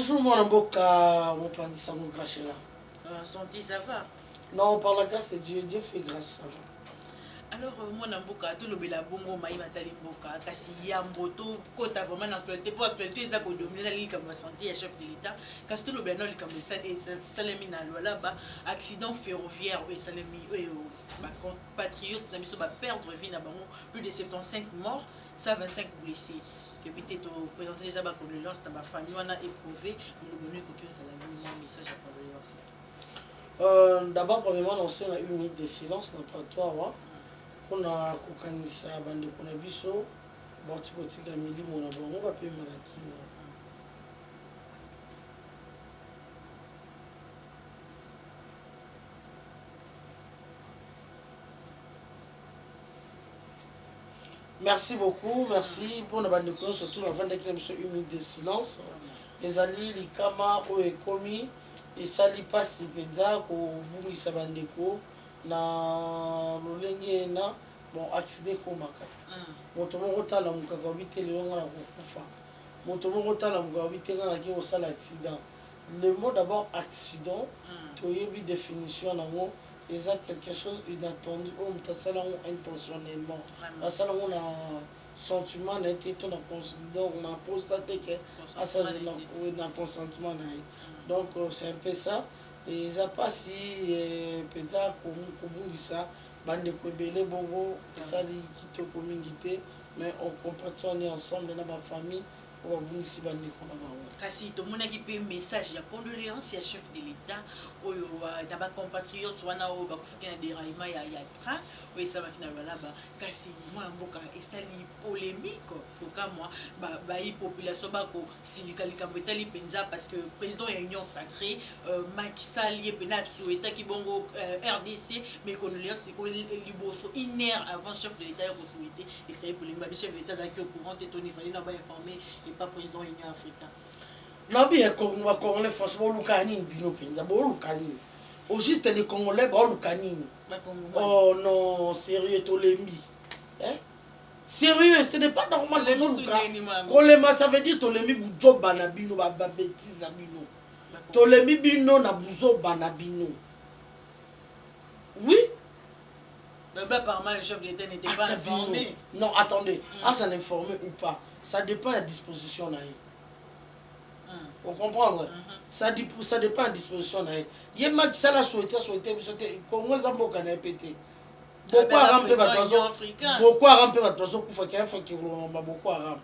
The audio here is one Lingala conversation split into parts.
Bonjour mon amboka, mon pandi Sango Grachela. Santé, ça va? Non, par la grâce de Dieu, Dieu fait grâce, ça va. Alors, mon amboka, tout le bela bongo, maï matali mboka, kasi yamboto, kota vraiment l'actualité, pour l'actualité, ils ont dominé la ligue comme la santé, chef de l'État, kasi tout le bela non, comme ça, et salemi na là-bas, accident ferroviaire, et salemi, patriotes, n'a mis sur perdre vie, n'a plus de 75 morts, 125 blessés. Et puis, tu présentes déjà ma condoléance dans ma famille, on a éprouvé, mais le bonheur que ça l'a mis un message à condoléance. D'abord, premièrement, on a une minute de silence dans le plateau. On a kokanisa bande kona biso boti kotika milimo na bango ba pe malaki. Merci beaucoup, merci pour la bande kona surtout avant d'être une minute de silence. Les alliés likama o ekomi et sali pasi penza ko bungisa bandeko na lolenge na bon accident komaka moto moko tala mukaka obite lelonga na kokufa moto moko tala mukaka obite nga na ki osala accident. Le mot d'abord accident toyebi définition nango eza quelque chose inattendu o mutu asala ngo intentionnellement asala ngo na sentiment na été ton donc na posa te ke asala na consentement na ye. Donc c'est un peu ça. Et ça passe si peut-être ça bande kwebele bongo et ça li kito communauté mais on comprend on est ensemble dans ma famille pour bon si bande kona ba kasi to mona ki pe message ya condoléance ya chef de l'État oyo na ba compatriotes wana o ba kufika na déraillement ya train oyo ça va finalement là-bas kasi moi mboka esali polémique pour ka moi ba yi population ba ko syndicali kambetali penza parce que président ya union sacrée Macky Sall ye penat souhaita ki bongo RDC mais condoléance ko liboso une heure avant chef de l'État ko souhaiter et créer polémique ba chef de l'État qui au courant et Tony fallait na ba informer et pas président union africain. Non bien Congolais franchement lukani bino penza bo lukani au juste les Congolais bo lukani. Oh non sérieux tolembi hein sérieux ce n'est pas normal les kolema ça veut dire tolembi bujo banabino ba bêtise na bino tolembi bino na buzo banabino oui. Apparemment le chef de l'État n'était pas informé. Non attendez ça l'informer ou pas ça dépend de la disposition là. Vous comprenez? Ça dépend de disposition. Il y a des gens qui souhaité Congo Zamboka n'a pété. Beaucoup à ramper beaucoup à ramper beaucoup à ramper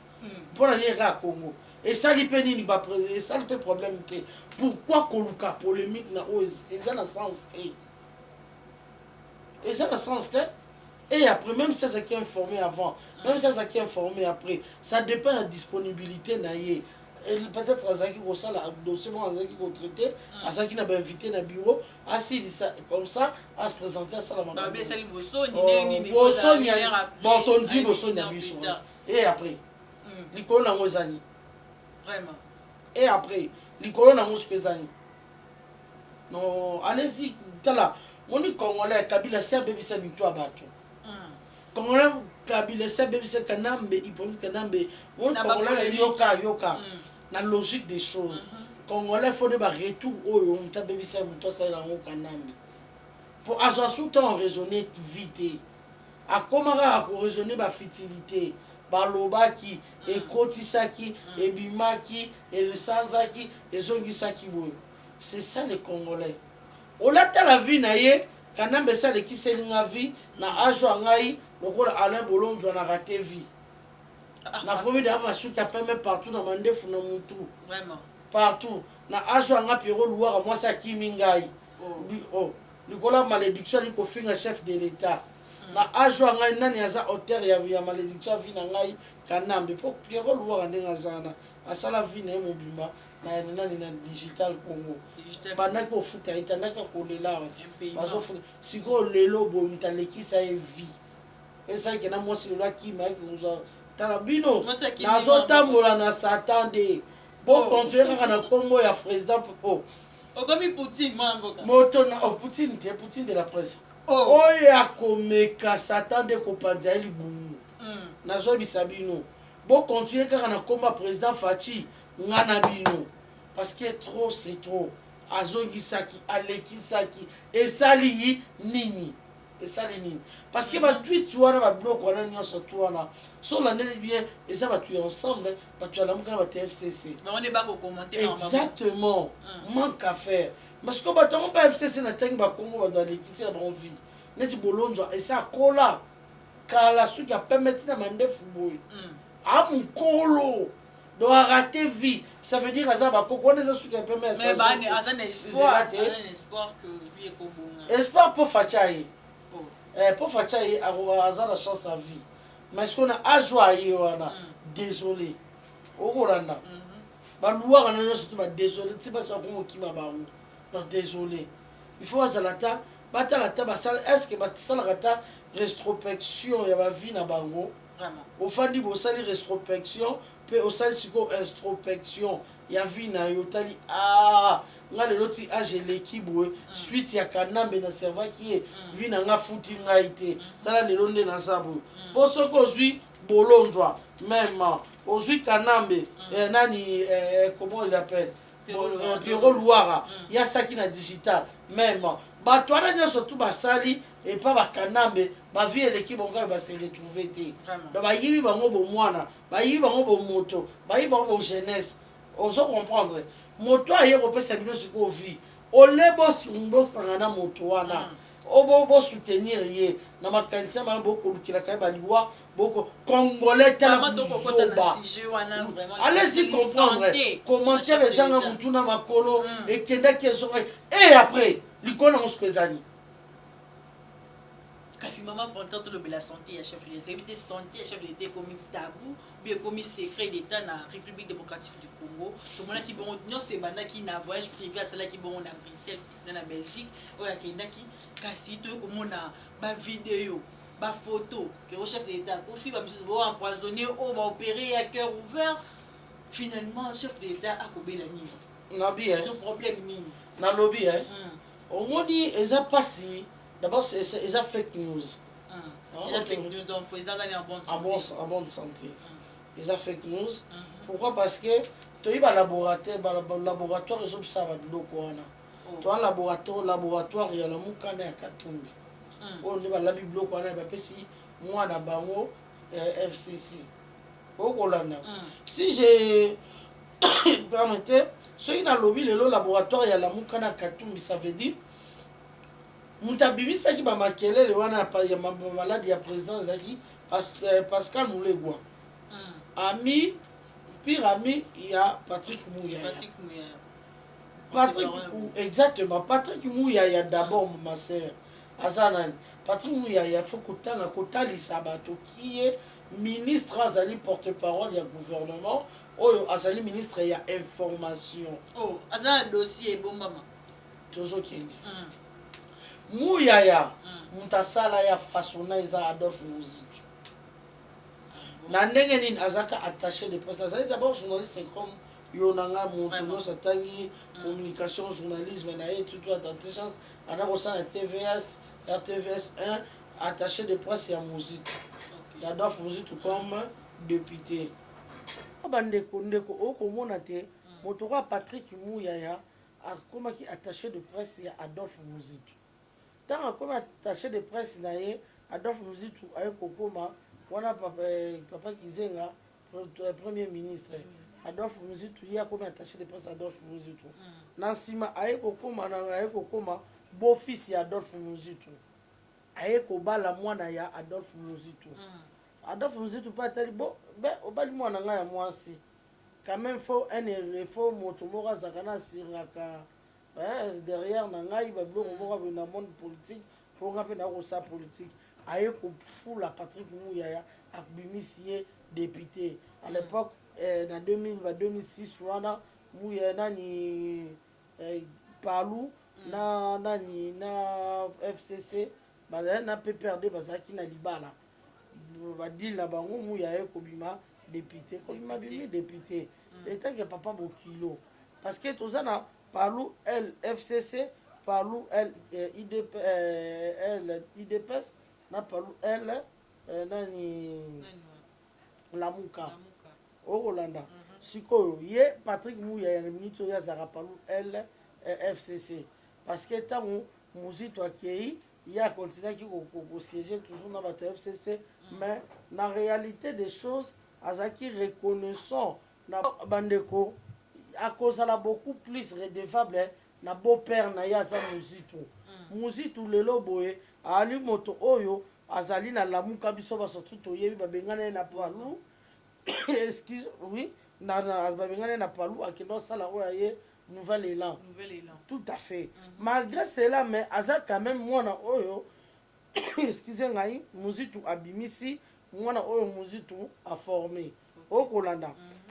pour aller à Congo. Et ça li peni ni et ça le problème té. Pourquoi Koluka polémique na et ça na sens té. Et ça na sens té. Et après même ça qui est informé avant, même ça qui est informé après, ça dépend de la disponibilité na yé. Peut-être Azaki Rosala dossier Azaki ko traité Azaki n'a pas invité na bureau assis ça comme ça à présenter ça la madame bon ton dit bosso na biso et après likolo na ngozani vraiment et après likolo na ngoskezani non allez-y tala moni Congolais Kabila c'est bébé c'est mito abato Congolais Kabila c'est bébé c'est Kanambe Hippolyte Kanambe on Congolais yoka la logique des choses. Congolais faut ne pas retour au on t'a bébé ça toi ça là au Kanambe. Pour avoir tout temps raisonner vite. A comment à raisonner ba futilité, ba lobaki et kotisaki et bimaki et le sanzaki et zongisaki boy. C'est ça les Congolais. On a la vie naie Kanambe ça le qui c'est la vie na ajo ngai lokola Alain Bolonjo na raté vie. Na premier d'abord sous qui a même partout dans mandefu na mutu vraiment partout na ajo nga Pierrot Louara moi ça qui mingai oh likola malédiction liko finga chef de l'État na ajo nga nani aza auteur ya malédiction vina ngai Kanambe pour Pierrot Louara ndenga zana asala vina e mobimba na nani na digital Congo bana ko futa itandaka ko lela bazo futa siko lelo bo mitalekisa e vie et ça que na moi c'est là qui m'a que vous Tarabino, nazotambola na Satan de bon continuer na Congo ya président oh comme Poutine moto na Poutine de la presse oh ya komeka Satan de kopanza libumu nazo bisabino bon continuer na combat président Fati ngana bino parce que trop c'est trop azongisaki alekisaki esali nini esali nini parce que batweet wana babiloko wana nyonso tu wana so olandeli bien eza bato ya ensemble bato ya lamuka na bato ya fcc exactement manque à faire parce que bato yango mpa fcc na ntangi bakongo bato alekisi na bango vie neti bolonzwa esa akola kala soki apembe ntina mandefu boye amokolo donc arate vie ça veut dire aza bakoko wana eza soki apembe espoir mpo fatia ye mpo fatia ye aza na chance à vie mais ce qu'on a ajwa ye wana désolé okolanda baluwaka na nyonso to badésolé ti basi bakongo okima bango donc désolé il faut bazala ta batala ta basala est ce que basalaka ta retrospection ya bavie na bango ofandi bosali retrospection mpe osali sikoyo introspection ya vie na yo otali nga lelo ti age eleki boye suite ya kanambe naservaki ye vie na nga futi ngai te tala lelo nde naza boye mpo soki ozwi bolonzwa meme ozwi kanambe nani comment il appelle Pierrot Louara yasaki na digital meme bato wana nyonso tu basali epa bakanambe bavie eleki bongo oyo base retrouve te donc bayibi bango bomwana bayibi bango bomoto bayibi bango bojeunesse ozo comprendre moto aye kopesa bino sikoyo vie ole bosanga na moto wana bosoutenir ye na makanisi mana bokolukilaka ye baliwa boko congolais tala buzoba allez-y comprendre commentaire ezanga mutu na makolo ekendaki ezonga et après likolo nango siko ezali kasi mama pourtant tolobela santé ya chef de l'état ebite santé ya chef de l'état ekomi tabou bi ekomi secret d'état na république démocratique du congo tomonaki bongo nyonso ebandaki na voyage privé asalaki bongo na bruxelles na belgique oyo akendaki kasi toyo komona bavideo bafoto ke o chef de l'état akufi bamisusu boempoisonné oyo baopéré à cœur ouvert finalement chef de l'état akobela nini nabi problème nini nalobi omoni eza pasi d'abord c'est fake news donc président est en bonne santé eza fake news pourquoi parce que toyi balaboratoire ezobisa babiloko wana toa laboratoire ya lamukana ya katumbi oyo nde balambi biloko wana bapesi mwana bango fcc okolanda si je permettez soki nalobi lelo laboratoire ya lamukana ya katumbi ça veut dire moto abimisaki bamakelele wana ya maladi ya président ezalaki pascal mulegwa pire ami ya Patrick Mouyaya exactement Patrick Mouyaya d'abord ma sœur aza nani Patrick Mouyaya faut kotanga kotalisa bato qui est ministre azali porte-parole ya gouvernement oyo azali ministre ya information aza na dossier ebombama tozokende Mouyaya moto asala ya fasona eza Adolphe Muzitu na ndenge nini azaka attaché de presse azali d'abord journaliste comme yo nanga moto nyonso atangi communication journalisme na ye tutu atante chance ana kosala tvs rtvs 1 attaché de presse ya Muzitu ya Adolphe Muzitu comme député bandeko okomona te moto kwa Patrick Mouyaya akomaki attaché de presse ya Adolphe Muzitu ntango akomi attaché de presse na ye Adolphe Muzitu aye kokoma wana papa Kizenga premier ministre Adolphe Muzitu ye akomi attaché de presse Adolphe Muzitu na nsima aye kokoma beau-fils ya Adolphe Muzitu aye kobala mwana ya Adolphe Muzitu Adolphe Muzitu mpe atali obali mwana ngai ya mwasi quand même faut moto moko azalaka na asiraka derrière na ngai babiloko moko na monde politique mpo nga mpe nakosala politique aye kofula Patrick Mouyaya abimisi ye député à l'époque na 2006 wana Mouyaya nani Palou na nani na FCC bazali na PPRD bazalaki na libala badile na bango Mouyaya kobima député kobima bimi député etanke papa bokilo parce que toza na Palou FCC Palou IDPS na Palou nani Lamuka okolanda sikoyo ye Patrick Mouya ya minute ya Zarapalu FCC parce que tant Muzito akei il a continué qui siéger toujours dans votre FCC mais la réalité des choses azaki reconnaissant na bandeko à cause la beaucoup plus redevable na beau-père na ya za Muzito lelo boye ali moto oyo azali na lamuka biso ba surtout toyebi babengana na palu excuse oui na babengana na palu akendo sala oya ye nouvel élan tout à fait malgré cela mais aza quand même mwana oyo excusez ngai Muzitu abimisi mwana oyo Muzitu a formé okolanda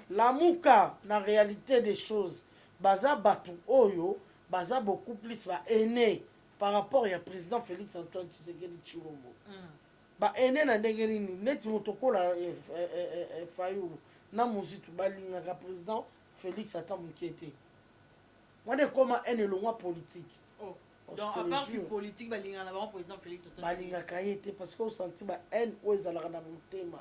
lamuka na réalité des choses baza batu oyo baza beaucoup plus ba aîné par rapport au président Félix Antoine Tshisekedi Tshilombo ba aîné na ndenge nini neti motokola Fayulu na Muzitu balingaka président Félix Antoine on est comme un élément politique. Oh. Donc, à part que politique, il y a un président Félix Antoine. Il y a parce qu'on sentit la haine où ils allaient dans mon thème.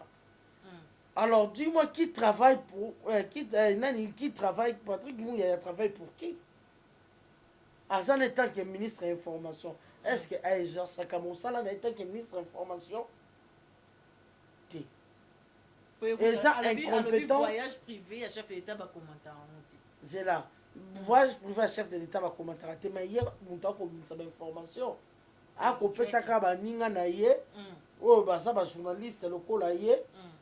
Alors, dis-moi qui travaille pour. Qui travaille. Patrick Mouya travaille pour qui? En étant que ministre de l'Information, est-ce que Jean Sakamoussala en étant que ministre de l'Information? Et ça, incompétence. Voyage privé, à chef de l'État, commentaire. C'est là. Voyage privé à chef de l'État va commenter. Mais hier, on a commis ça d'information. A coupé ça comme un ninga na ye. Oh, bah ça, bah journaliste local na ye.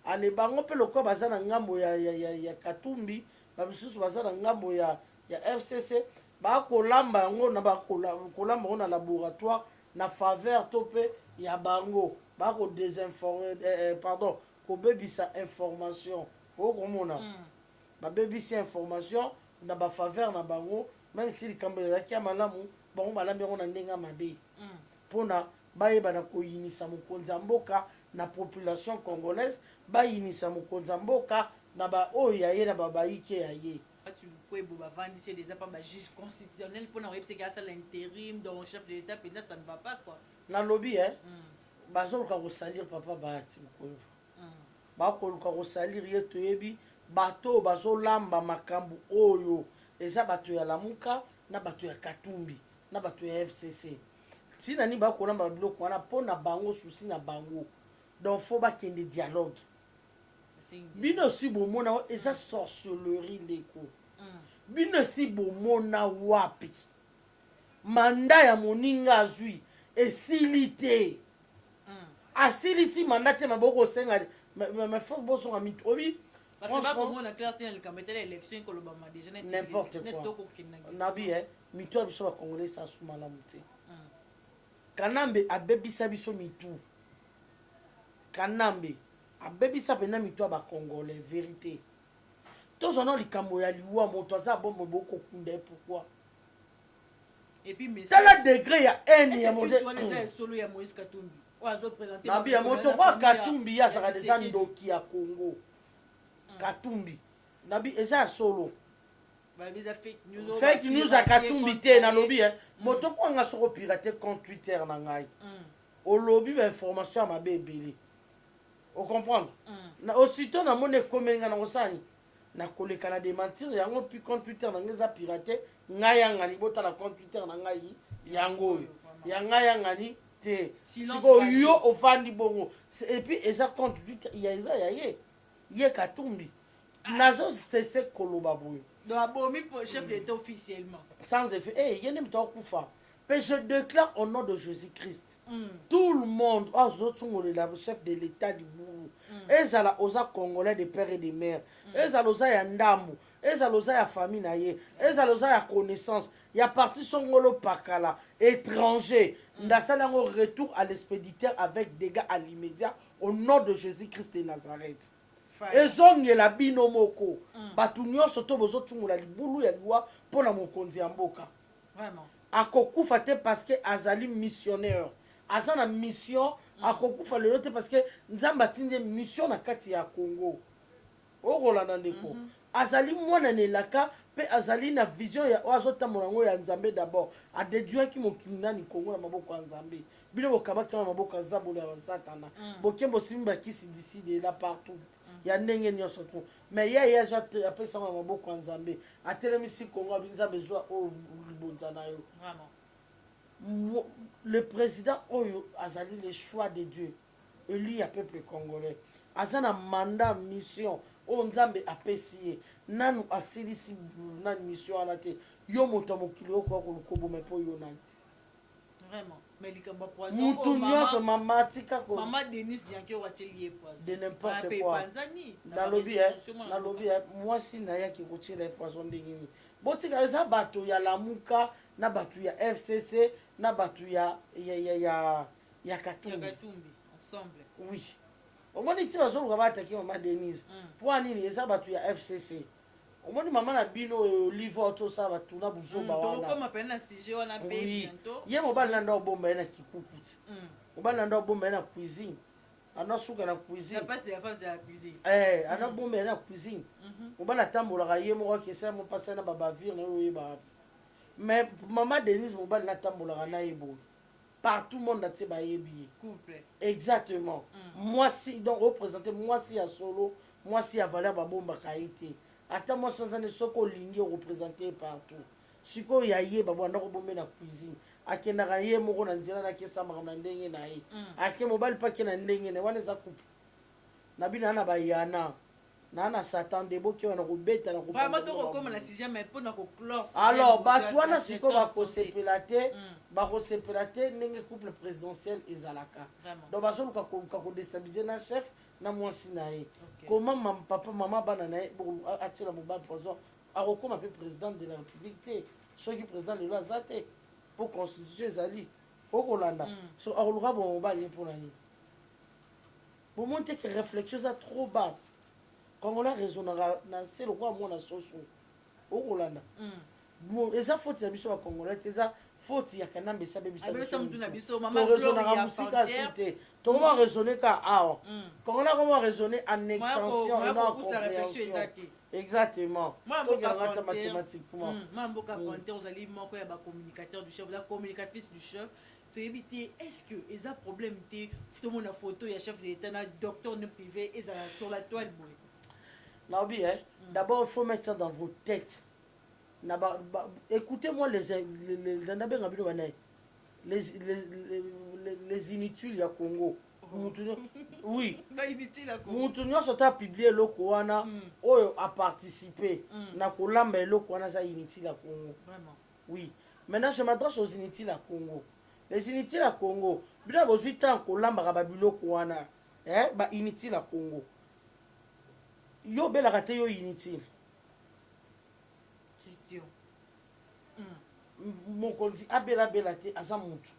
Allez, bah on peut le corps bah ça na ngambo ya Katumbi. Bah monsieur bah ça na ngambo ya FCC. Bah kolamba ngo na bah kolamba ngo na laboratoire na faveur topé ya bango. Bah ko désinformer pardon, ko bebisa information. Oh comment on a. Bah bebisa information. Na ba faveur na bango même si le Cambodge qui a malamu bango malambi on ndenga mabe pona bayeba na koyinisa mokonzi mboka na population congolaise bayinisa mokonzi mboka na ba oyo ye na babaike ya ye tu peux bavandi c'est déjà pas juge constitutionnel pour na c'est grâce à l'intérim donc chef de l'état pénal ça ne va pas quoi na lobby bazo ka ko salir papa baati ko ba ko ko salir ye toyebi bato bazolamba makambu oyo eza bato ya lamuka na bato ya Katumbi na bato ya FCC tina ni bakolamba biloko wana pona bango souci na bango donc faut bakende dialogue bino si bomona eza sorcellerie ndeko bino si bomona wapi manda ya moninga azwi esilite asilisi manda te maboko senga me faut bosonga mitobi. Parce que on a clarté dans le campagne l'élection que l'Obama déjà n'importe quoi. Nabi mito biso ba congolais sa suma la muté. Kanambe abebisa biso mitu. Kanambe abebisa pena mito ba congolais vérité. Tous on a likambo ya liwa moto za bombo boko kunde pourquoi? Et puis mais ça le degré ya haine ya modèle. On solo ya Moïse Katumbi. On a présenté Nabi ya moto kwa Katumbi ya saka déjà ndoki ya Congo. Katumbi nabi eza solo fake news a Katumbi te na lobby moto ko nga soko pirater compte Twitter na ngai au lobby ba information ma bebele o comprendre na aussitôt na mone komenga na osani na koleka na démentir yango puis compte Twitter na ngeza pirater ngai yanga ni bota na compte Twitter na ngai yango ya ngai yanga ni te siko yo ofandi bongo et puis eza compte Twitter ya eza ya ye Katumbi nazo cessé koloba boyo donc abomi chef de l'État officiellement sans effet yene mto kufa mais je déclare au nom de Jésus-Christ tout le monde la chef de l'État du Bourou ezala oza congolais de père et de mère ezala oza ya ndambu ezala oza ya famille na ye ezala oza ya connaissance ya parti songolo pakala étranger ndasala ngo retour à l'expéditeur avec dégâts à l'immédiat au nom de Jésus-Christ de Nazareth. Ezongela bino moko batu nyonso to bozotungula libulu ya liwa pona mokonzi ya mboka vraiment akokufa te parce que azali missionnaire azana mission akokufa lelo te parce que nzamba tinde mission na kati ya Congo okolanda ndeko azali mwana nelaka pe azali na vision ya azotambola ngo ya nzambe d'abord a déduire ki mokina ni Congo na maboko ya nzambe bino bokabaki na maboko ya zabolo ya satana bokembo simba kisi d'ici de là partout ya ndenge nyonso tu mais ye azo apesanga maboko ya nzambe atelemisi kongo abi nzambe ezwa oyo libonza na yo. Le président oyo azali le choix de Dieu élu ya peuple congolais aza na mandat mission oyo nzambe apesi ye nanu asilisi nani mission wana te yo moto ya mokili okoka koluka oboma mpo yo nani mutu nyonso mama atika de n'importe quoi nalobi mwasi nayaki kotiela poison ndenge nini botika eza bato ya lamuka na bato ya FCC na bato ya Katumbi oui omoni ti bazoluka bataki mama Denise mpo nini eza bato ya FCC omoni mama na bino livre otosala bato na buzoba wana ye mobali na nda obomba ye na kikuku ti mobali na nda obomba ye na cuisine anasuka na cuisine ana bomba ye na cuisine mobali atambolaka ye moko akesala mopasa na babavire na oyo oyeba wapi mais mama Denise mobali natambolaka na ye boye partout monde atie bayebi ye exactement mwasi donc représente mwasi ya solo mwasi ya valeur babombaka ye te ata mwasi nzane soki olingi oreprésente partout sikoyo ya ye babwanda kobombe na cuisine akendaka ye moko na nzela nakesa makambo na ndenge na ye ake mobali mpe ake na ndenge na ye wana eza couple na bino ana bayana na satan de boki wana kobeta na alors bato wana sikoyo bakosepela te ndenge couple présidentiel ezalaka donc bazoluka koluka kodestabilize na chef na mwasi na ye koma papa mama bana na ye atiela mobali poison akokoma mpe président de la république te soki président lelo aza te mpo constitution ezali okolanda so akoluka bo mobali ye mpo na ye bomoni te ke réflexion eza trop basse congolais raisonnaka na se lokola mwana soso okolanda eza faute ya biso bacongolais te eza faute ya kanambe esa bebisatoraisonnaka mosika asi te tokoma raisonne ka awa congolais akoma raisonne en extension et non en compréhension exactement tokengata mathématiquement mamboka pointer ozali moko ya bacommunicateur du chef la communicatrice du chef toyebi te est-ce que eza problème te tomona photo ya chef de l'état na docteur ne privé ezala sur la toile boye naobi d'abord il faut mettre ça dans vos têtes écoutez-moi les inutiles ya Congo oui mutu nyonso ta publie eloko wana oyo aparticipe na kolamba eloko wana za inutile ya Congo oui maintenant je m'adresse aux inutiles ya Congo les inutiles ya Congo bino bozwi ntan kolambaka babiloko wana ba inutile ya Congo yo belaka te yo inutile mokonzi abela te aza mutu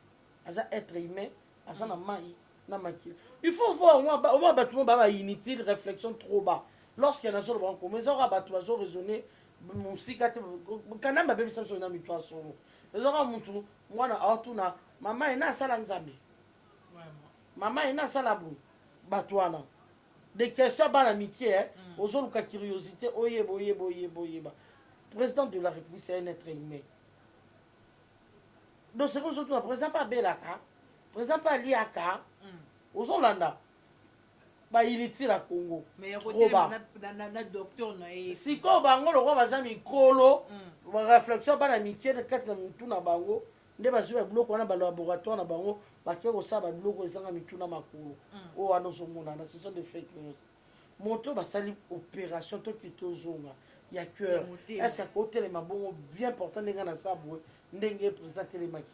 aza être humain aza na mai na makili il faut voir moi bato mo baba inutile réflexion trop bas lorsque na solo banko mais ora bato bazo raisonner musika te kanamba bebisa biso na mitwa solo ezora mutu mwana awatuna mama ina sala nzambe mama ina sala bu bato wana des questions bana mikie ozoluka curiosité oyeba président de la République c'est un être humain donc c'est comme ça le président pas belaka président pas liaka ozolanda ba inutile la Congo mais côté na docteur na siko bango lokwa baza mikolo ba réflexion bana mikie na kati ya mutu na bango nde bazwi ya biloko wana ba laboratoire na bango bakie kosala biloko ezanga mitu na makolo oyo wana ozomonana ce sont des fake news moto basali opération toki tozonga ya cœur est-ce que kotelema bongo bien important ndenge na sabwe ndenge président telemaki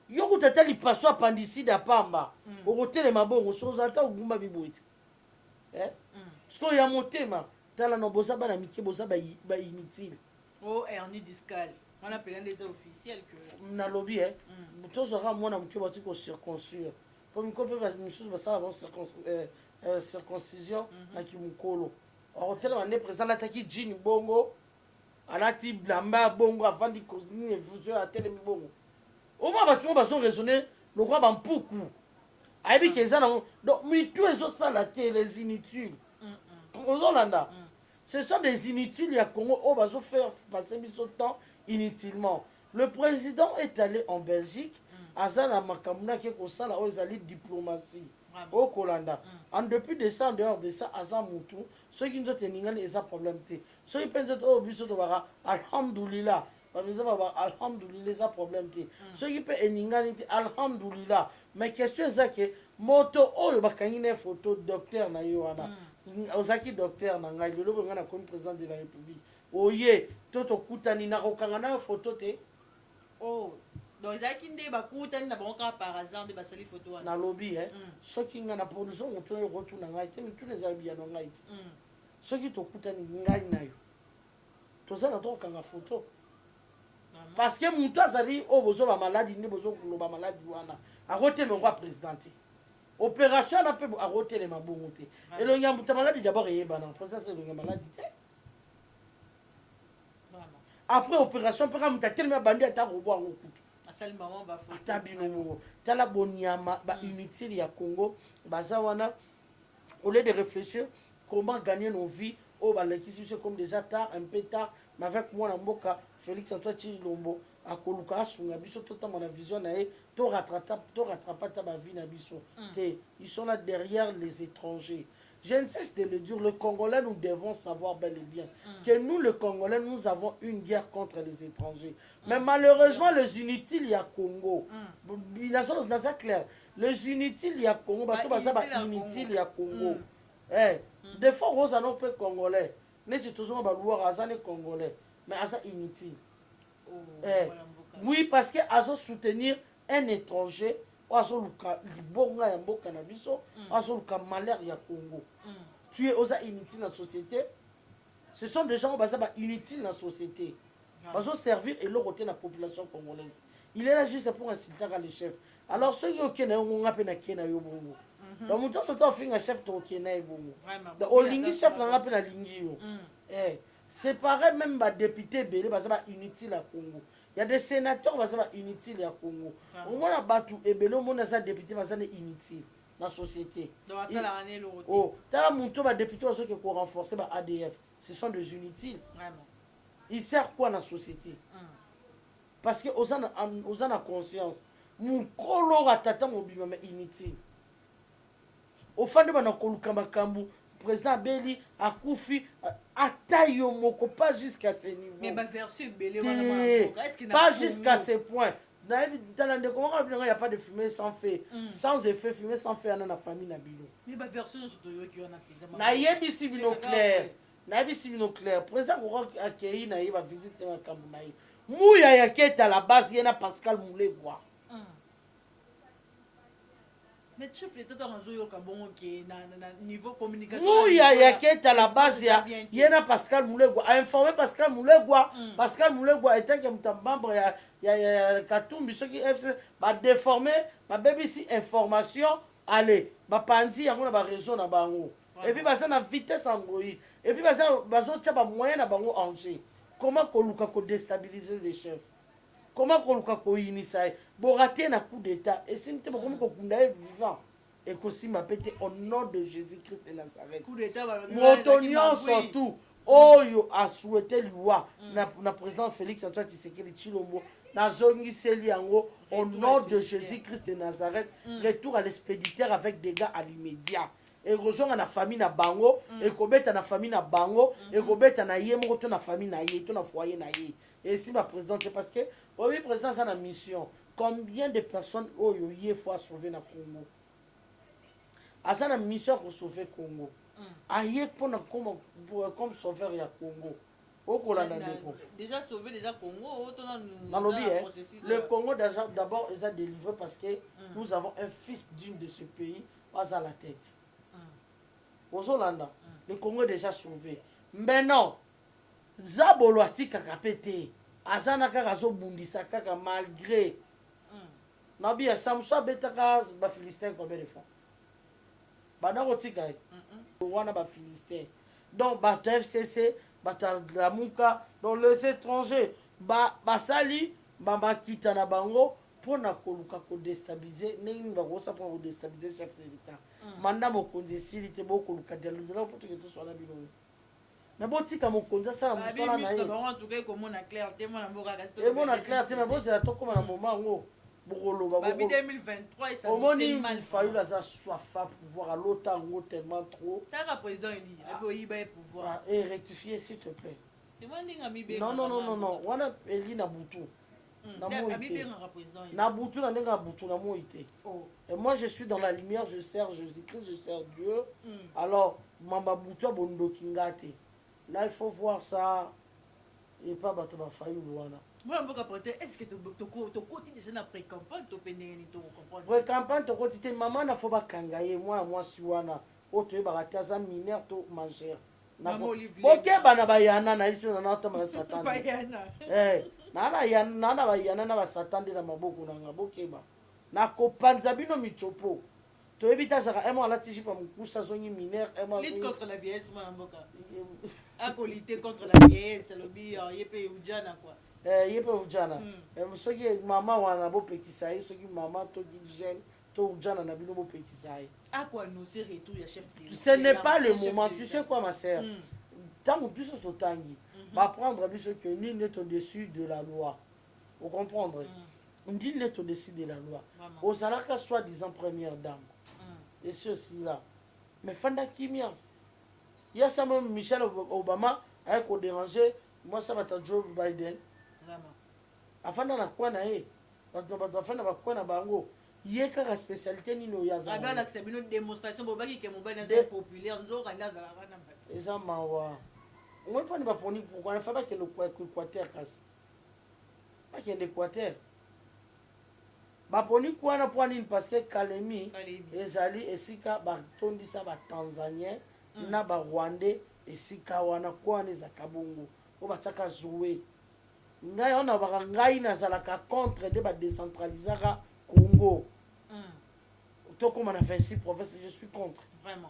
yoko tata lipaso appendicide apamba okotelema bongo soza ata ogumba biboiti siko ya motema tala no boza bana mike boza ba inutile hernie discale on appelle les officiels que na lobby tozora mwana mke bati ko circoncire pour mikope ba misusu basala bon circoncision na kimukolo okotelema nde président ataki jean bongo alati blamba bongo avandi cosine efusion atelemi bongo oma bato bazo raisonner lokwa bampuku ayebi ke eza nango donc mitu ezosala te les inutiles ozolanda ce sont des inutiles ya Congo oyo bazo faire passer biso temps inutilement le président est allé en Belgique aza na makambo nake kosala oyo ezali diplomatie au Kolanda. En depuis de ça, en dehors de ça, à Zamoutou, ceux qui nous ont tenu, ils ont problème. Ceux qui pensent au biso de Bara, Alhamdoulilah. Alhamdoulilah, ils ont problème. Ceux qui peuvent eningani, Alhamdoulilah. Mais question c'est que, moto, oh, il y a une photo docteur na yoana. Ozaki docteur na ngai, le lobo ngana comme président de la République. Oye, toto kutani na rokangana photo te. Oh. Donc ezalaki nde bakutani na bango kaka par hasard nde basali photo wana na lobi soki nga na production moto oyo rotuna ngai te mituna eza biya na ngai te soki tokutani ngai na yo toza na tokanga photo parce que moto azali oyo bozoba maladi nde bozoloba maladi wana akotelema président te opération wana mpe akotelema bongo te elongi ya moto maladi d'abord eyebana présence elongi ya maladi te après opération mpe ka moto atelemi abandi ata robo yango kutu ata bino tala boniama ba inutile ya Congo baza wana au lieu de réfléchir comment gagner nos vies au balekisi biso comme déjà tard un peu tard mais avec moi na mboka Félix Antoine Tshilombo akoluka asunga biso totambo na vision na ye to rattrapa ta ba vie na biso te ils sont là derrière les étrangers. Je ne cesse de le dire, le Congolais, nous devons savoir bel et bien que nous, les Congolais, nous avons une guerre contre les étrangers. Mais malheureusement, les inutiles, il y a Congo. Il a clair. Les inutiles, il y a Congo. Inutiles, il y a Congo. Des fois, on a un peu Congolais. Nous sommes tous Congolais. Mais c'est inutile. Oui, parce que à soutenir un étranger, azoluka libonga ya mboka na biso azoluka malheur ya Congo. Tu es oza inutile dans la société. Ce sont des gens qui sont inutiles dans la société. Ils vont servir et leur la population congolaise. Il est là juste pour insulter les chefs. Alors ceux qui ont été là, donc mon temps c'est un chef qui est là. Au lingi chef n'a pas de lingi. C'est pareil même les députés belé parce que inutile à Congo. Il y a des sénateurs qui sont inutiles à Congo. Au moins, il y a des députés qui sont inutiles dans la société. Oh, il y a des députés qui ont renforcé l'ADF. Ce sont des inutiles. Ils servent quoi dans la société? Parce que aux gens ont conscience. Mon colo a tata mon bima mais inutile. Au fond de mon colo kamakambu. Président Beli a Koufi a taillé moko pas jusqu'à ce niveau. Mais ma version Beli pas jusqu'à ce point. Dans le comment il n'y a pas de fumée sans feu, sans effet fumée sans feu dans la famille Nabilo. Mais ma version surtout qui on a na yebisi bino clair. Na yebisi bino clair. Président Koro accueilli na yeba visiter na Kambunaï. Mouya yaketa la base yena Pascal Moulegwa. Mais chef l'état dans zo ka bon ke na niveau communication Mouya yaketa la base ya yena Pascal Moulegwa a informé Pascal Moulegwa. Pascal Moulegwa était que membre ya Katumbi ceux qui FC ba déformer ba BBC information allez ba pandi yango na ba réseau na bango et puis ba ça na vitesse en goyi et puis ba ça bazo tcha ba moyen na bango enjeu. Comment koluka ko déstabiliser les chefs? Comment koluka ko initier bo rater na coup d'état et si n'était pas comme ko kunda vivant et que si m'a pété au nom de Jésus-Christ de Nazareth. Coup d'état Motonion surtout oyo a souhaité loi na président Félix Antoine Tshisekedi Tshilombo na zongi seli yango au nom de Jésus-Christ de Nazareth. Retour à l'expéditeur avec des gars à l'immédiat. Et rejoindre na famille na bango et kobeta na famille na bango et kobeta na ye moko to na famille na ye to na foyer na ye. Et si ma présidente parce que oui président ça na mission combien de personnes oyo ye faut sauver na Congo. Asa na mission pour sauver Congo. Aye pour na comme sauveur ya Congo. Déjà sauvé déjà Congo le Congo d'abord ils ont délivré parce que nous avons un fils d'une de ce pays pas à la tête. Le Congo est déjà sauvé. Maintenant, Zabolo atika kapete. Azana kaka zo bundisa kaka malgré. Nabi ya Samson betaka ba Philistin combien de fois? Bana kotika. Wana ba Philistin. Donc ba FCC, ba Lamuka, donc les étrangers ba sali ba makita na bango pour na koluka ko déstabiliser nengi ba ko sa pour déstabiliser chef de l'État. Manda mokonzi sili te boko lukadela ndela pour que tout soit na bino. Mais bon tika mokonzi sala musala na ye. En tout cas comme on a clair témoin na mboka kasi. Et mon a clair témoin bon c'est à toi comme na moment ngo. bokoloba babi 2023 et ça omoni c'est mal Fayulu aza soif à pouvoir à l'autre ngo tellement trop taka président eli abi oyiba pouvoir et rectifier s'il te plaît c'est moi ndinga mi be non wana eli na butu na moïté na butu na ndenga butu na moïté et moi je suis dans la lumière, je sers Jésus-Christ, je sers Dieu. Alors mamba butu bondoki ngate là il faut voir ça et pas battre ma Fayulu wana. Moi, est-ce que tu continues déjà la pré-campagne, tu peux comprendre? Pré-campagne, tu continues. Maman, il faut pas kangaye. Moi, si wana. Oto, barati aza mineur, to manger. Maman, Olivier. Ok, bana bayana na ici, on a entendu Satan. Bayana. Nana bayana na Satan de la maboko na ngaboke ba. Na kopanza bino michopo. To ebita saka emo ala tiji pa mukusa zongi mineur, emo. Lutte contre la vieillesse, moi, mboka. A lutter contre la vieillesse, lobi, yepe ujana quoi. Yepe ujana soki mama wana bopekisa ye soki mama to jeune to ujana na bino bopekisa ye ce n'est pas le moment. Tu sais quoi ma sœur, ntango biso totangi baprendre biso que nul n'est au-dessus de la loi, vous comprendre, nul n'est au-dessus de la loi. Ozalaka soi-disant première dame et ceci là mais fanda kimia ya sama Michelle Obama a ko déranger moi ça va ta Joe Biden afanda na kwa na ye bato afanda bakwa na bango ye kaka spécialité nini oyaza abala que bino démonstration bobaki ke mobile na populaire nzoka ndaza la bana eza mawa on pas ni baponi pourquoi na faba ke le Équateur kasi pas que l'Équateur baponi kwa na point nini parce que Kalemi ezali esika batondisa ba Tanzanien na ba Rwandais esika wana kwa neza kabongo o bataka jouer ngai ona baka ngai nazalaka contre de ba décentralisera Congo tokoma na 26 provinces, je suis contre vraiment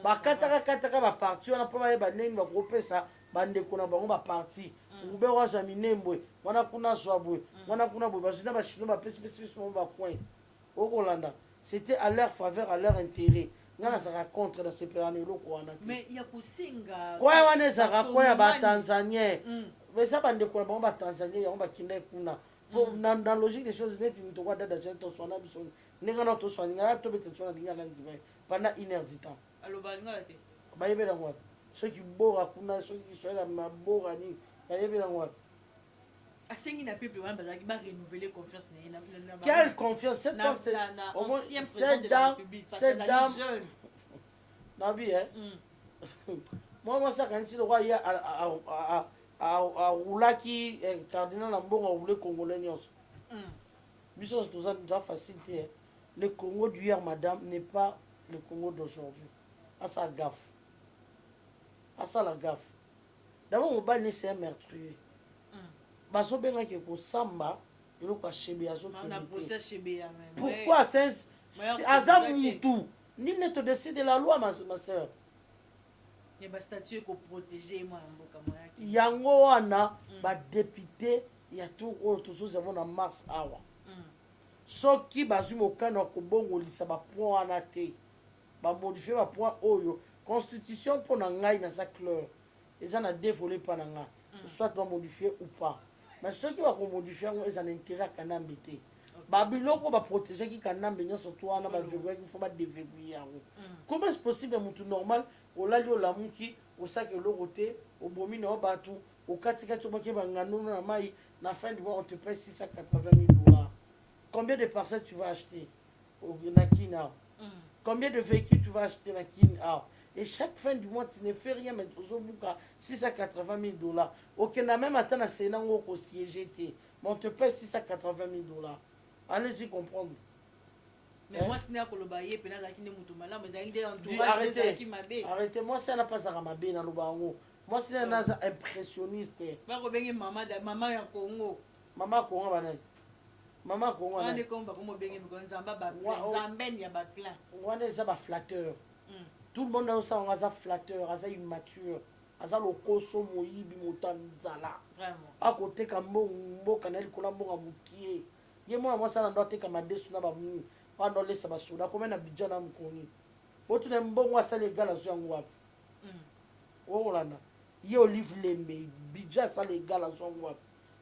bakataka ba parti wana po ba neni ba kopesa bandeko na bango ba parti ube waza minembwe wana kuna zwabwe wana kuna bo bazina ba chino ba pesi ba coin okolanda c'était à leur faveur, à leur intérêt. Ngana saka contre na sepelana eloko wana mais ya kusinga kwa wana saka kwa ba Tanzanien mais ça bande ko ba ba Tanzanien ya ba kinda kuna dans logique des choses net to kwa dada to sona biso ninga na to sona ngala to bete sona dinga lanzi ba pendant 1 heure du temps alo ba ngala te ba yebela ngwa ceux qui bora kuna ceux qui sola ma bora ni ba yebela ngwa asengi na peuple wana bazaki ba renouveler confiance na quelle confiance cette femme c'est cette dame Nabi hein moi ça quand il roi ya a roulaki cardinal na mbongo roulé congolais nyos biso tout ça déjà facilité. Le Congo d'hier madame n'est pas le Congo d'aujourd'hui. À sa gaffe, à ça la gaffe. D'abord on va laisser un meurtrier baso benga ke ko samba ilo kwa shebe azo pourquoi c'est azam mutu ni ne te décide la loi ma sœur ne ba statut ko protéger moi mboka moya yango wana ba député ya tout autre chose na mars awa soki bazwi mokano ko bongolisa ba point wana te ba modifier ba point oyo constitution pour na ngai na sa clair eza na dévoler pa na nga soit ba modifier ou pas. Mais ceux qui vont modifier, ils ont intérêt à Kanambe. Babiloko va protéger qui Kanambe, surtout on a il faut pas déverrouiller. Comment est-ce possible un monde normal au lali au lamuki au sac de l'oroté au bomi na batu au katika tobaki bangano na mai na fin du mois on te paye 680 000 $. Combien de parcelles tu vas acheter au Nakina? Combien de véhicules tu vas acheter Nakina? Et chaque fin du mois, tu ne fais rien, mais tu as 680 000 $. Ok, on a même atteint un Sénat au siège, mais on te paye 680 000 $. Allez-y comprendre. Mais moi, si je suis arrêtez, moi, c'est un pas à ma benne, moi, c'est un impressionniste. Maman ya Congo. Maman Congo, maman Congo. On est comme on est flatteur. Tout le monde a un flatteur, un immature, un lokoso moyibi motanzala. Vraiment. À côté kambo kanel kolambo amukie. Ye moi ça doit te kama desu na ba mu. Pendant les sabasuda comme na bidjana mkoni. Botu na mbongo asa les gars la zo ngwa. Oh là là. Ye Olive Lembe, bidja sa les gars la zo ngwa.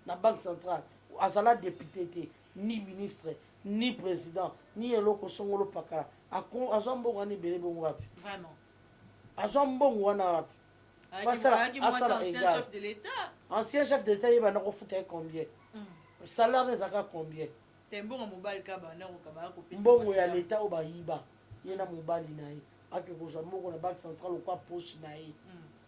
Na banque centrale, azala député te. ni ministre ni président ni eloko songolo pakala azwa mbongo wana ebele bongo wapi Vraiment. azwa mbongo wana wapi Ancien chef de l'État. Ancien chef d'État, il va nous foutre combien? Le salaire n'est à combien? Mbongo ya l'État au Baïba. Il y a mobile naï. Ake kosa mbongo na banque centrale ou quoi poche naï.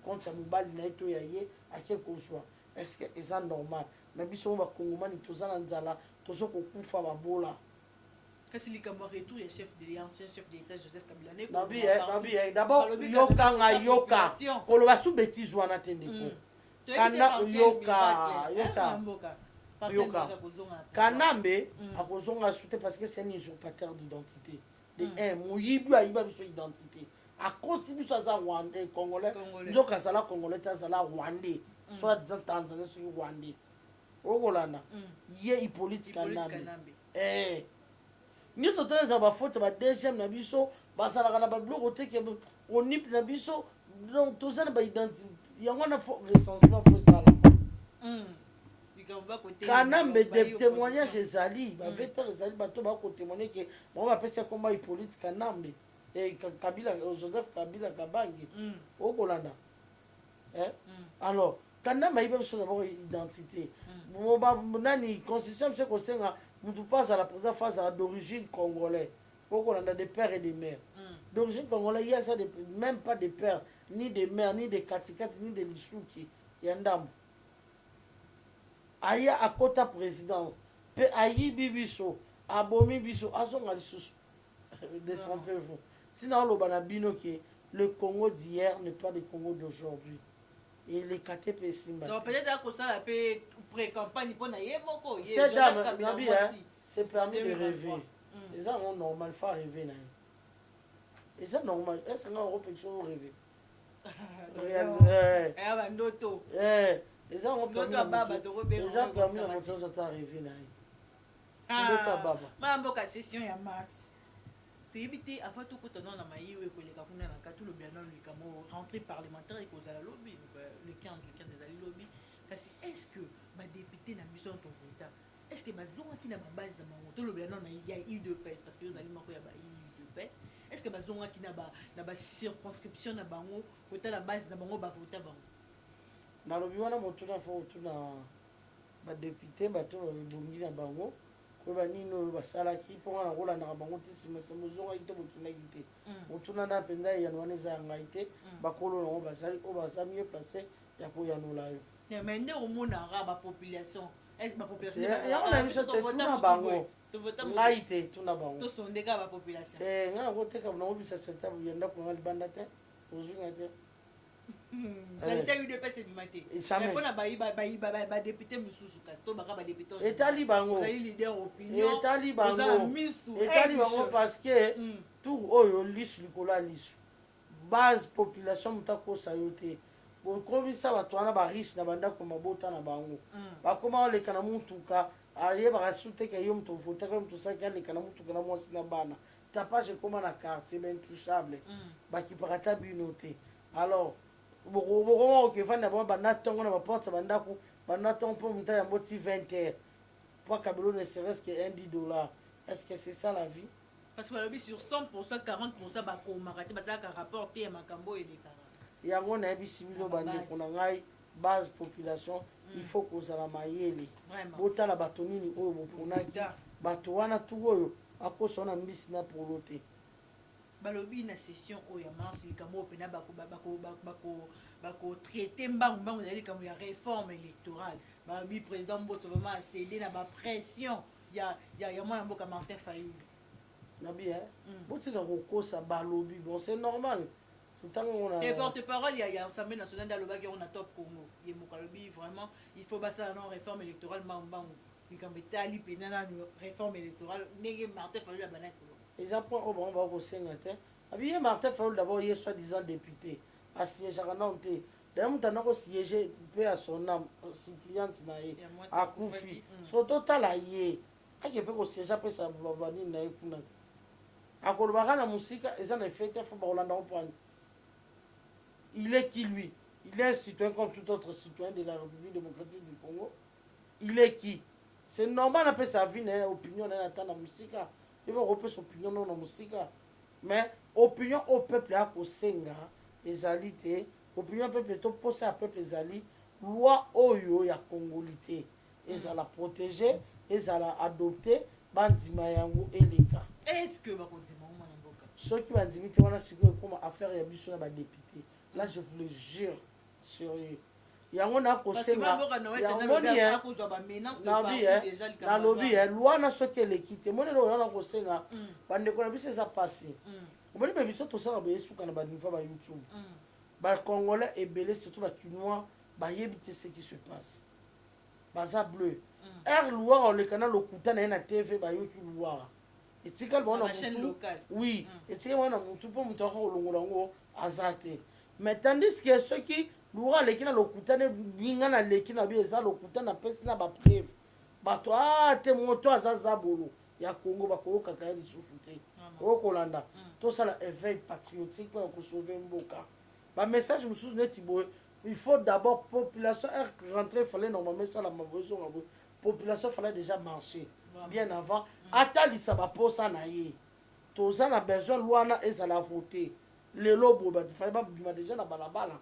Quand ça mobile naï to yaye ake kosa. Est-ce que c'est normal? Mais biso ba kongomani tozana nzala tozo ko kufa babola. Kasi likambo retour ya chef de l'ancien chef d'État Joseph Kabila ne nabi d'abord yoka nga yoka koloba sous bêtise wana tendeko kana yoka kanambe akozonga soute parce que c'est un usurpateur d'identité de un moyibi ayiba biso identité akosi biso aza rwandais congolais nzoka azala congolais te azala rwandais soit disant tanzanais soki rwandais okolanda ye hippolyte kanambe nyonso toyeza bafaute ba deuxième na biso basalaka na babiloko te ke onipe na biso donc toza na baidentité yango wana recensement fo esala kanambe témoignage ezali bavetere ezali bato bakotémoigne ke bango bapesi komba hippolyte kanambe kabila joseph kabila kabange okolanda alors kanambe ayiba biso d'abord identité nani constitution biso ekosenga mutu passe à la présence face à d'origine congolais. Pourquoi on a des pères et des mères. D'origine congolais, il y a ça, même pas des pères, ni des mères, ni des katikati, ni des lisouki. Il y a un dame. Aya à kota président. Pe ayi bibiso, abomi biso, azonga lisousu. Détrompez-vous. Sinon, le Congo d'hier n'est pas le Congo d'aujourd'hui. Et les KTP Simba. Donc peut-être que ça peut pré-campagne pour naïe moko. C'est dame, c'est permis de rêver. Les gens ont normal faire rêver naïe. Et c'est normal. Est-ce qu'on a repétition rêver? Eh bah noto. Les gens ont permis. Les gens permis à monter ça rêver naïe. Noto baba. Ma mboka session ya mars. Éviter avant tout que tu as maïwe que les Camerounais n'ont tout le bien dans le Cameroun rentrée parlementaire et cause à la lobby le 15 des alliés lobby parce est-ce que ma députée n'a mis son vote est-ce que ma zone qui n'a pas base dans mon tout le bien non il y a eu de pèse parce que vous allez m'envoyer il y a eu de pèse est-ce que ma zone qui n'a pas circonscription n'a pas vote la base dans mon vote avant dans le bureau na moto na faut tout na ba député ba to bongi na bango banino basalaki mpo wana kolandaka bango te nsima mozongaki te bokendaki te motuna na mpenza eyano eza ya ngai te bakolo nango basali oyo baza mieux place ya koyanola yo mais nde omonaka bapopulation yango na biso te tuna bango ngai te tuna bango tosondeka bapopulation ngai yango teka nango bisa secteur ya ndako nanga libanda te ozwinga te etali bango parce que tour oyo lisu likolo ya lisu base population moto akosa yo te bokomisa bato wana bariche na bandako mabota na bango bakoma oleka na mutuka ayebaka su teke yo moto ovotaka yo moto osalaki aleka na mutuka na mwasi na bana tapage ekoma na quartier baintouchable bakipaka ta bino te alors bokoma okevanda bango banda ntongo na baporte bandako banda ntongo mpo moto yango ti 20 heures mpo kabelo ne serait-ce que $10. Est-ce que c'est ça la vie? Parce que balobi sur 100% 40% bakomaka te basalaka rapport te ya makambo elekaka yango nayebisi bino bandeko na ngai base population il faut kozala mayele botala bato nini oyo boponaki bato wana tu oyo akosa wana mbisi na polo te balobi na session oyo ya mars likambo pena bakotraite mbangu ezali likambo ya réforme électorale balobi président mboso vraiment acédé na bapression ya mwana mboka Martin Fayulu nabi botika kokosa balobi bon c'est normal et porte-parole il y a Assemblée nationale d'alobaki on a top Congo ye mokalobi vraiment il faut basala non réforme électorale mbangu likambo etali pena na réforme électorale ndenge Martin Fayulu abanaki les appoints au bon va kosenga te abiye Martin Fayulu d'abord il est soi-disant député asiégeaka nano te d'ailleurs moto ana kosiége mpe ya son âme suppliante na ye akufi so totala ye ake mpe kosiége apesa banini na ye kuna te akolobaka na mosika eza na effet te fo bakolandako mpwani il est qui lui? Il est un citoyen comme tout autre citoyen de la République démocratique du Congo. Il est qui? c'est normal apesa vie na opinion na ata na musika iba kopesa opinion na musika mais opinion au peuple a kosenga ezali te opinion peuple to posa peuple ezali loi oyo ya congolité ezala protéger ezala adopter bandima yango eleka est-ce que bakondima mwana mboka soki bandimi te wana sikoyo ekoma affaire ya biso na badepute là je vous le jure sur yango nakosenga nalobi loi na soki eleki te monene oyo nakosenga bandeko na biso eza pasi omoni mpe biso tosala boyesuka na baniveau ba youtube bacongolais ebele surtout bakinois bayebi te ce qui se passe baza bleu r luara oleka na lokuta na ye na tv bayoki luara etikali bango na mutu oui etikali bango na mutu mpo moto aka kolongola yango aza te mais tandis que soki luara aleki na lokuta ne binga na leki na bi eza lokuta na pesi na bapreve bato te moto aza zabolo ya congo bakoyokaka ye lisusu te okolanda tosala éveil patriotique mpona kosauve mboka bamessage mosusu neti boye il faut d'abord population rentrée fallait normalement esala mavoisonga boye population fallait déjà marcher bien avant atalisa baposa na ye toza na besoin lwana ezala voté lelo boye bato fallait babima déjà na balabala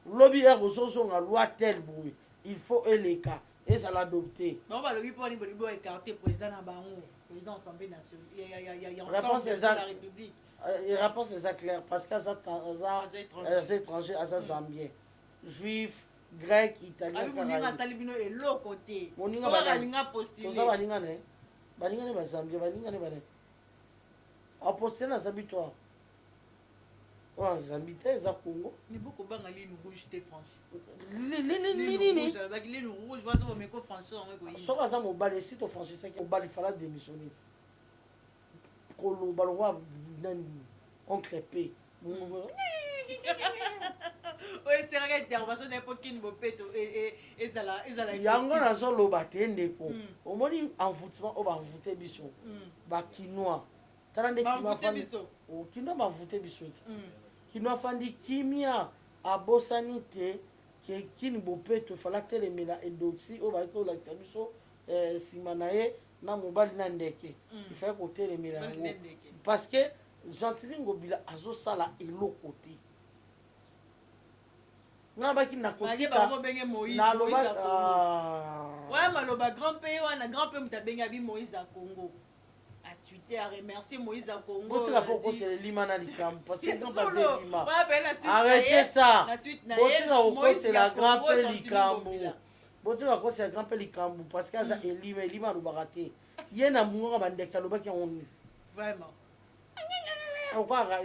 lobi ozozonga loi tel boye il faut eleka ezala adopté non balobi mpo nini bolingo écarté président na bango président assemblée nationale réponse de la république réponse eza claire parce que aza étranger aza zambien juif grec italien moninga asali bino eloko te moninga postule toza balingane balingane bazambien balingane bane apostule na zambi toi zambi te eza congo nibokobanga ligne rouge te franchi nini ligne rouge baza bomeko français yango ekoyini soki aza mobali esi tofranchisaki mobali fala démissionné ti koloba longo nani oncle pe oyo eseraka intervention na epokini bopeto ezala yango nazoloba te ndeko omoni envoûtement oyo banvoute biso bakinois tala nde kinois banvoute biso ti kinois afandi kimia abosani te ke kini bopeto efala telemela edoxi oyo baki kolakisa biso nsima na ye na mobali na ndeke ifai kotelemela yango parce que Gentili Ngobila azosala eloko te nga baki na kotika na loba ouais maloba grand père wana grand père mutabenge abi Moïse à Congo a tweeté à remercier Moïse à Congo botika poko c'est lima na likam parce que quand passé lima arrêtez ça botika poko c'est la grand père likambo botika poko c'est la grand père likambo parce que aza elima lobaka te ye na munga bandeke alobaki on vraiment okwaka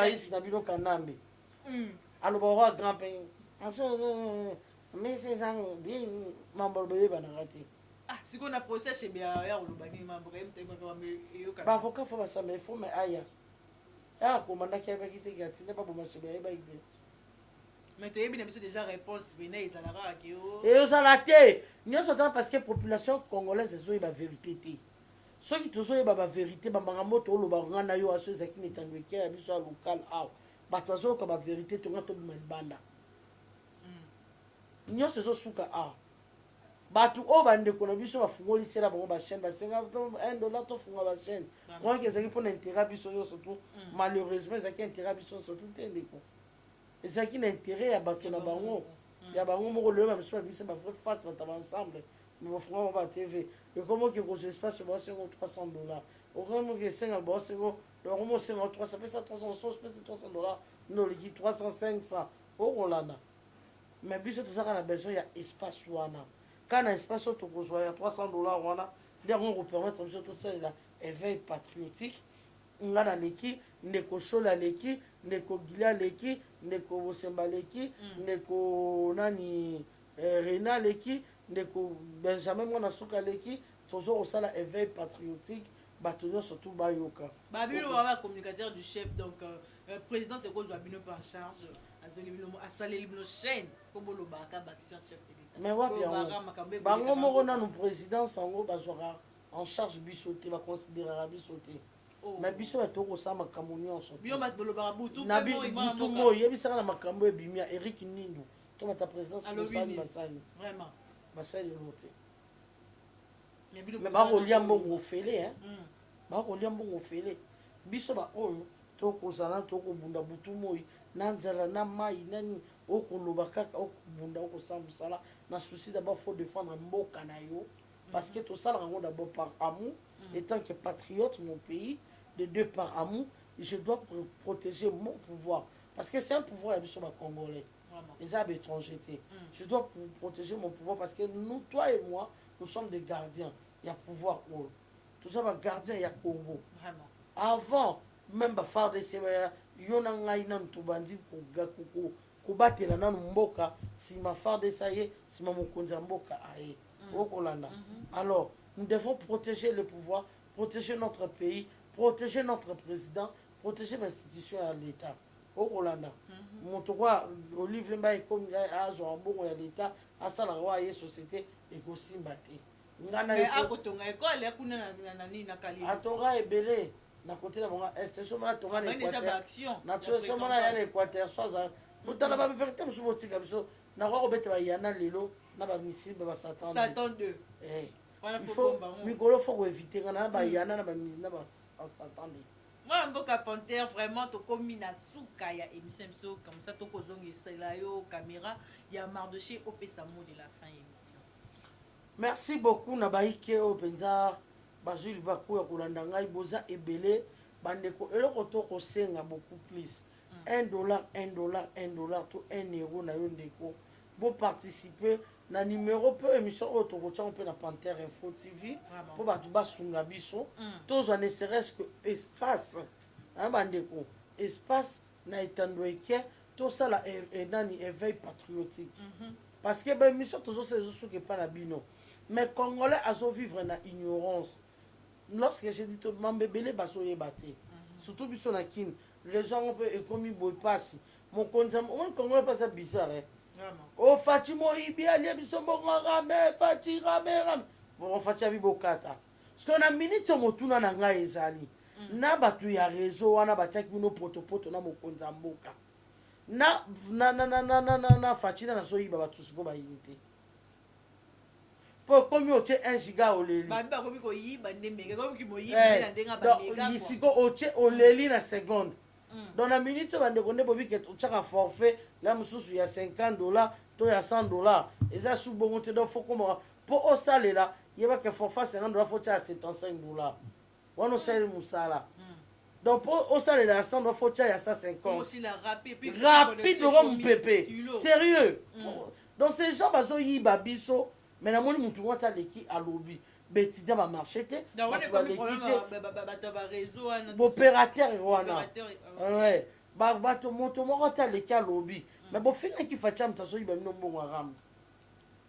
isi na bino kanambe aloba okwaka grand père mambo boyebanaka te sikoyo na procès chebe ya koloba nini mambo baavocat fo basamba ifo me aya ya akomandaki ayebaki te katinde baboma chebe ayebaki te mais toyebi na biso déjà réponse pena ezalaka kake ezala te nyonso tala parce que population congolaise ezoyeba vérité te soki tozoyeba bavérité bamakambo tooloba nga na yo aso ezalaki na etango eke ya biso ya local awa bato bazoyoka bavérité tonga tobima libanda nyonso ezosuka awa bato oyo bandeko na biso bafungolisela bango bachaîne basenga $1 tofunga bachaîne konki ezalaki mpona intérêt biso nyonso tu malheureusement ezalaki intérêt biso nyonso tu te ndeko ezalaki na intérêt ya bato na bango ya bango moko lelo bamiso babisa bavrai face bataba ensemble me bafunga bango ba tv ekomoki kozwa espace baosengo $300 okomoki esenga baosengo okomo osenga 300 pesa $300 pesa $300 noleki 300 500 okolanda mais biso tozaka na besoin ya espace wana kana na espace oyo tokozwa ya $300 wana nde yango kopermettre biso tosalela éveil patriotique nga naleki ndeko shole aleki ndeko gili aleki ndeko bosemba aleki ndeko nani rena aleki ndeko benjamin mwana suka aleki tozo kosala éveil patriotique bato nyonso tu bayoka babino baba communicateur du chef donc président c'est kozwa bino par charge asaleli bino chaîne kobolobaka baction chef de l'état mais wapi yango bango moko nanu présidence yango bazwaka en charge biso te baconsidérera biso te mais biso bato kosala makambo nyonso na butu moi yebisaka na makambo ebimi ya Eric Nindu to bata présidence basali basali lelo te mais bakolia mbongo ofele hein bakolia mbongo ofele biso ba oyo tokozala tokobunda butu moi na nzala na mai nani okoloba kaka okobunda okosambusala na souci d'abord faut défendre mboka na yo parce que tosalaka yango d'abord par amour étant que patriote mon pays de deux par amour je dois protéger mon pouvoir parce que c'est un pouvoir ya biso bacongolais les arbres étrangers. Je dois protéger mon pouvoir parce que nous, toi et moi, nous sommes des gardiens. Il y a pouvoir. Tout ça, va gardien, il y a Congo. Vraiment. Avant, même faire des sévères, il y en a un tout bandit pour battre la nan mboka. Si ma faire des saillés, si ma mokonza mboka aye. Alors, nous devons protéger le pouvoir, protéger notre pays, protéger notre président, protéger l'institution et l'État. Au Hollande, Montokwa, Olive Lemba et comme à Zoambon et l'État, à Salawa et société et aussi batté. Mais à Kotonga, école, à Kali. À Tonga et Belé, n'a côté de mon est, ce moment Tonga et Équateur. N'a tout ce moment à l'Équateur, soit pourtant la même vérité, monsieur Motika, n'a pas obéi à Yana Lilo, n'a pas missile, va s'attendre. Satan 2. Il faut, Mikolo, faut éviter, n'a pas Yana, n'a pas s'attendre. Moi, Mboka Panther, vraiment, tu comme Minatsuka, il y a émission comme ça, tu as caméra, il y a Mardoché au Pessamo de la fin émission. Merci beaucoup, Nabaïke, Openza, Bazul Bakou, Yakulandanga, Boza et Belé, Bandeko, et le retour au Senga beaucoup plus. $1, $1, tout 1 euro, na yondeko. Pour participer, na numéro peu émission auto on peut na Panther Info TV pour batuba sunga biso tous on ne serait-ce que espace hein bandeko espace na etandoike tout ça la nani éveil patriotique parce que ben mission toujours ces sous que pas la bino mais congolais azo vivre na ignorance lorsque j'ai dit tout mambebele baso yebate surtout biso na kin les gens on peut économie boy passe mon konza on congolais pas ça bizarre hein. O Fatimo Ibia Liabisombo Rame, Fati Rame. Bon, Fati Abibokata. Ce qu'on a minute motuna na nga ezali. Na batu ya réseau wana batiaki no poto na mokonza mboka. Na Fati na so iba batu siko ba yité. Po komi oche 1 giga oleli. Ba komi ko yiba ndemeke komi ki moyiba na ndenga ba mega. Yisiko oche oleli na seconde. Dans la minute, on a dit que tu as un forfait, là, il y a $50, il y a $100. Et ça, sous bon, tu dois faire comment pour au salaire là, il y a que forfait $50, il faut que tu aies $75. On a salaire moussala. Donc pour au salaire là, $100, il faut que tu aies $150. Aussi la rapide, mon pépé. Sérieux. Donc ces gens, ils ont eu babiso, mais la monnaie, tu vois, tu as l'équipe à lobby. Betidia va marcher te opérateur wana ouais bato moto moko ta leki alobi mais bo finga ki facha mtaso iba mino mbongo aram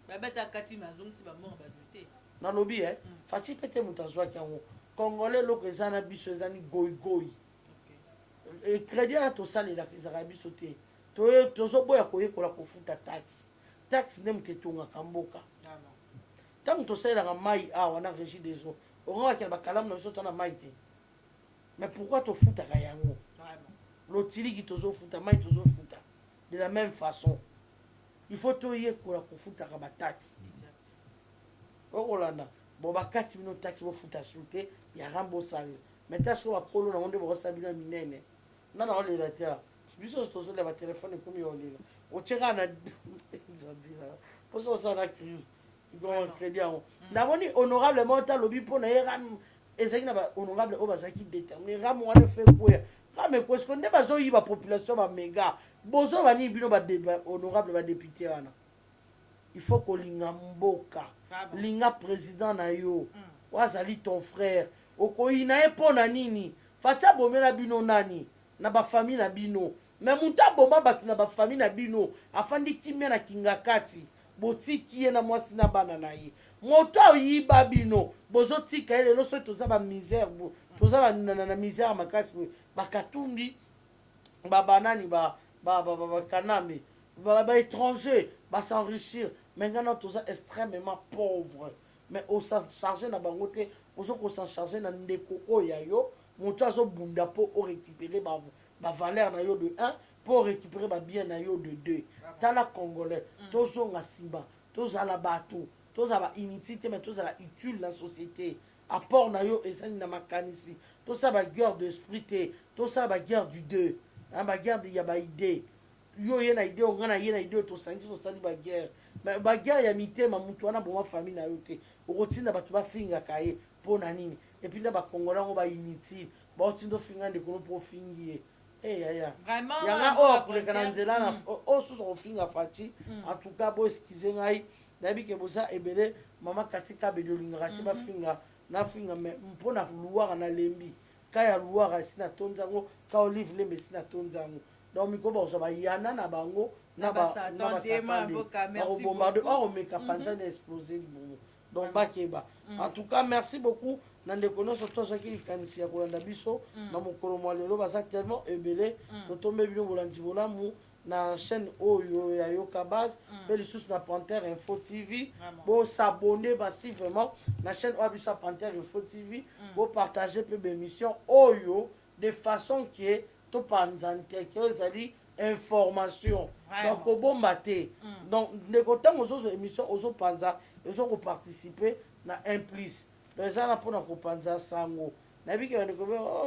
babeta kati mazong si ba mbongo ba doté na lobi fachi pete mutazo ki yango congolais loko ezana biso ezani goy et crédit na to sali la kizara biso te to zo boya koyekola kofuta taxe nem te tonga kamboka tant que tu sais la maille on a régi des eaux on va qu'il y a bakalam na biso tona maite mais pourquoi tu fous ta yango l'otili qui tozo futa mai tozo futa de la même façon il faut to yé ko la futa ka ba taxe o Hollande bon ba 4 millions taxe bo futa souté ya rambo sale mais taxe ko ba polo na onde bo sabina minene na on les latia biso tozo le ba téléphone comme yo lila o tshega na zabira pour ça la crise grand crédit namoni honorablement ta lobby pour na ram ezaki na ba honorable o bazaki déterminer ram wana fait quoi ram ko est-ce qu'on ne bazo yiba population ba méga bozo bani bino ba honorable ba député wana il faut ko linga mboka linga président na yo wazali ton frère okoyina epona nini facha bomela bino nani na ba famille na bino mais muta bomba ba na ba famille na bino afandi kimia na kingakati botiki ye na mwasi na bana na ye moto oyiba bino bozotika ye lelo soki toza bamisère toza na misère makasi bakatumbi babanani bakanambe baétranger basenrichir maintenant toza extrêmement pauvre mais osan charge na bango te ozokosan charge na ndeko oyo ya yo moto azobunda mpo orécupérer bavaleur na yo de 1 pour récupérer ba bien na yo de 2 tala congolais tozonga simba tozala bato tozala inutile te mais tozala utile na société apport na yo ezali na makanisi tosala baguerre d'esprit te tosala baguerre du deux baguerre ya baidée yo ye na idée onga na ye na idée oyo tosangisi tosali baguerre mais baguerre ya mitema motu wana boma famille na yo te okotinda bato bafingaka ye mpo na nini epuis na bakongola yango bainutile baotinda ofinga ndeko no mpo ofingi ye yaya yanga oyo akoleka na nzela na oyo susu okofinga faci en tout cas boeskize ngai nayebi ke boza ebele mama katika bede olingaka te bafinga nafinga me mpo na luwaka nalembi ka ya luwaka esi natonzi yango ka olive lembe esi natonzi yango donc mikoba ozwa bayana na bango na basatande bakobombarde or omeka panza na explose libongo donc bakeba en tout cas merci beaucoup na ndeko nyonso tozwaki likanisi ya kolanda biso na mokolo mwa lelo baza tellement ebele totombe bino bolandi bolamu na chaîne oyo ya Yoka Base mpe lisusu na Panthère Info TV bosabone basi vraiment na chaîne oyo biso ya Panthère Info TV bopartage mpe bémission oyo de façon que topanzani te ke ezali information donc obomba te donc ndeko ntango ozozwa émission ozopanza ezokoparticipe na implice donc eza na mpona kopanza sango nayebiki bandeko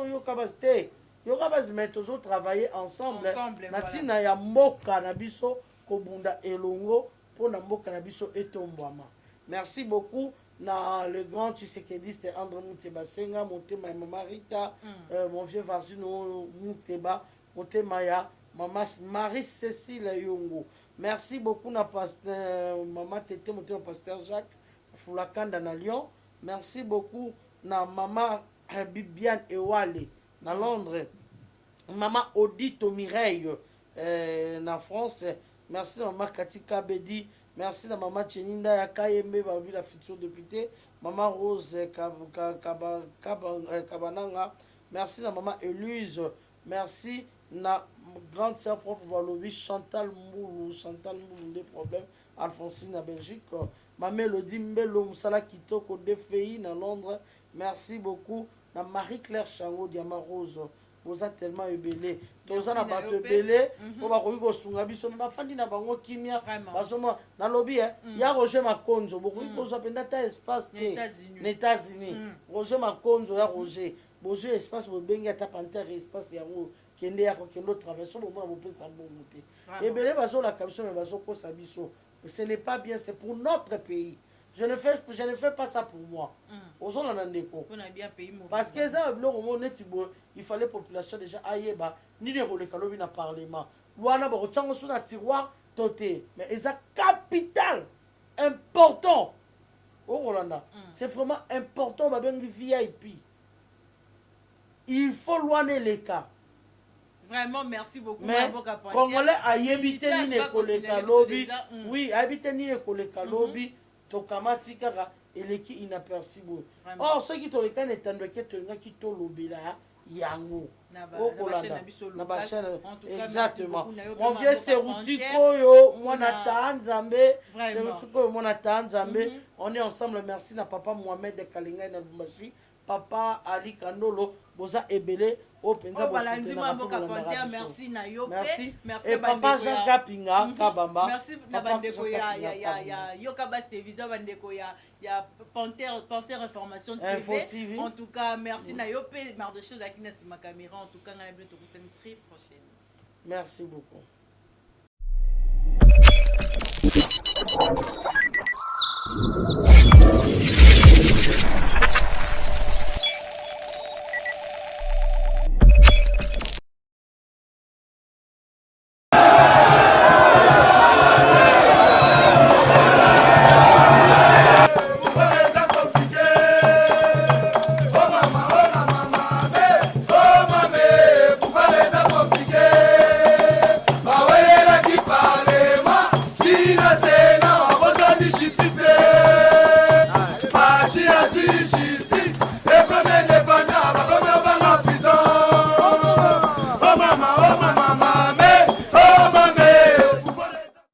Yoka Base te Yoka Base mais tozotravaille ensemble na ntina ya mboka na biso kobunda elongo mpo na mboka na biso etombwama merci beaucoup na le grand tshisekediste André Muteba Senga motema ya mama Rita mon vieux Varzino Muteba motema ya mama Marie Cécile Yongo merci beaucoup na pasteur mama Tete motema pasteur Jacques Fulakanda na Lyon merci beaucoup na mama Bibiane Ewale na Londres mama Odito Mireille na France merci na mama Katika Bedi merci na maman Tcheninda ya Kayembe babi la future députée maman Rose Kabananga merci na maman Élise merci na grande sœur propre Valobi Chantal Moulou des problèmes Alphonsine na Belgique ma Mélodie Mbelo Moussala Kitoko Defei na Londres merci beaucoup na Marie-Claire Chango Diama Rose oza tellement ebele toza na bato ebele po bakoki kosunga biso me bafandi na bango kimia bazoma nalobi ya Roger Makonzo bokoki kozwa mpenza ta espace te na États-Unis Roger Makonzo ya Roger bozwi espace bobengi ata Panthère espace yango kende ya kokende otraverse bomona bopesa bongo te ebele bazolaka biso me bazokosa biso ce n'est pas bien c'est pour notre pays. Je ne fais pas ça pour moi. Parce que ça, il fallait population déjà aïeba ni les rôles que na parlement. Wana ba otsango sous na tiroir toté mais c'est capital important. Au Rwanda, c'est vraiment important ba bengi VIP. Il faut loiner les cas. Vraiment, merci beaucoup. Mais Congolais a yébité ni les collègues lobby. Oui, habité ni les collègues lobby. Tokamati kaka eleki inapercible. Or ceux qui toleka netando ke tolinga ki tolobela yango. Na chaîne exactement. Mon vieux Serouti Koyo, mwana Tanzambe, Serouti Koyo mwana Tanzambe. On est ensemble, merci na papa Mohamed Kalinga na Lumbashi, papa Ali Kandolo, boza ebele o penza merci na yo merci et papa Jean Kapinga Kabamba merci na bandeko ya Yoka Base télévision bandeko ya Panthère Information TV en tout cas merci na yo pe marre de choses avec na sima caméra en tout cas ngana bien to très prochaine merci beaucoup.